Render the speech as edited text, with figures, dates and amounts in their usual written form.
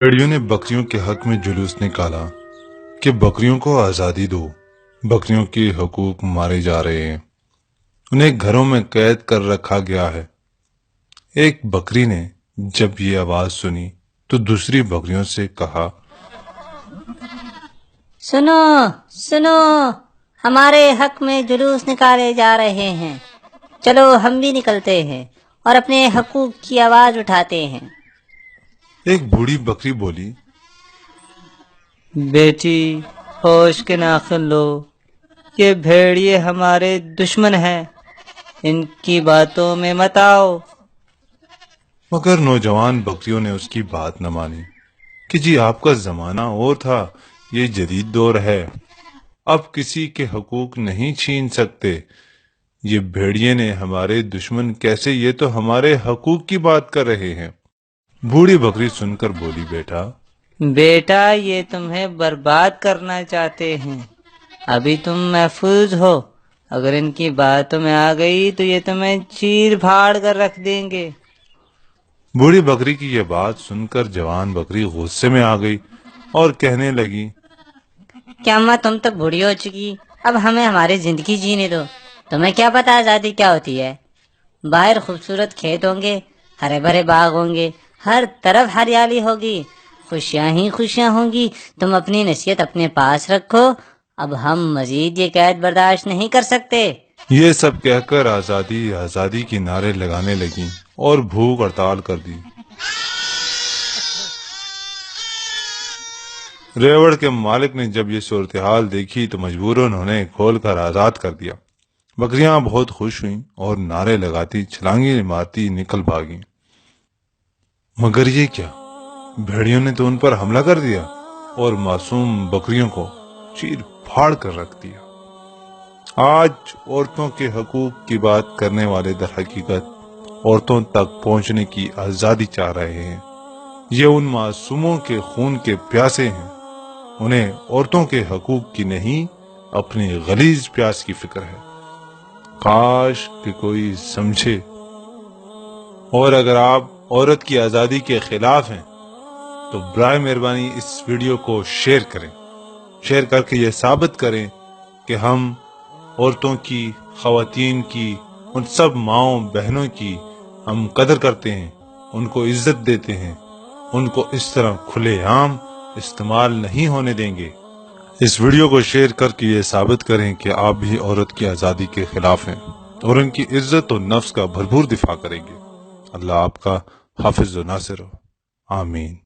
भेड़ियों ने बकरियों के हक में जुलूस निकाला कि बकरियों को आज़ादी दो। बकरियों के हकूक मारे जा रहे हैं, उन्हें घरों में कैद कर रखा गया है। एक बकरी ने जब ये आवाज सुनी तो दूसरी बकरियों से कहा, सुनो सुनो, हमारे हक में जुलूस निकाले जा रहे हैं। चलो हम भी निकलते हैं और अपने हकूक की आवाज उठाते हैं। एक बूढ़ी बकरी बोली, बेटी, होश के नाखुन लो, ये भेड़िए हमारे दुश्मन हैं, इनकी बातों में मत आओ। मगर नौजवान बकरियों ने उसकी बात न मानी कि जी आपका जमाना और था, ये जदीद दौर है, अब किसी के हकूक नहीं छीन सकते। ये भेड़िए ने हमारे दुश्मन कैसे, ये तो हमारे हकूक की बात कर रहे हैं। बूढ़ी बकरी सुनकर बोली, बेटा, ये तुम्हें बर्बाद करना चाहते हैं। अभी तुम महफूज हो, अगर इनकी बातों में आ गई तो ये तुम्हें चीर फाड़ कर रख देंगे। बूढ़ी बकरी की यह बात सुनकर जवान बकरी गुस्से में आ गई और कहने लगी, क्या अम्मा, तुम तो बूढ़ी हो चुकी, अब हमें हमारी जिंदगी जीने दो। तुम्हें क्या पता आजादी क्या होती है। बाहर खूबसूरत खेत होंगे, हरे भरे बाग होंगे, हर तरफ हरियाली होगी, खुशियां ही खुशियां होंगी। तुम अपनी नसीहत अपने पास रखो, अब हम मजीद ये कैद बर्दाश्त नहीं कर सकते। ये सब कहकर आजादी आजादी की नारे लगाने लगी और भूख हड़ताल कर दी। रेवड़ के मालिक ने जब ये सूरत हाल देखी तो मजबूरन उन्हें खोलकर आजाद कर दिया। बकरियां बहुत खुश हुईं और नारे लगाती छलांगी मारती निकल भागी। मगर ये क्या, भेड़ियों ने तो उन पर हमला कर दिया और मासूम बकरियों को चीर फाड़ कर रख दिया। आज औरतों के हकूक की बात करने वाले दर हकीकत औरतों तक पहुंचने की आजादी चाह रहे हैं। ये उन मासूमों के खून के प्यासे हैं। उन्हें औरतों के हकूक की नहीं, अपनी गलीज प्यास की फिक्र है। काश कि कोई समझे। और अगर आप औरत की आजादी के खिलाफ हैं तो बराए मेहरबानी इस वीडियो को शेयर करें। शेयर करके ये साबित करें कि हम औरतों की, खवातीन की, उन सब माओं बहनों की हम कदर करते हैं, उनको इज्जत देते हैं, उनको इस तरह खुलेआम इस्तेमाल नहीं होने देंगे। इस वीडियो को शेयर करके ये साबित करें कि आप भी औरत की आज़ादी के खिलाफ हैं और उनकी इज्जत और नफ्स का भरपूर दिफा करेंगे। अल्लाह आपका हाफिज व नासिर हो। आमीन।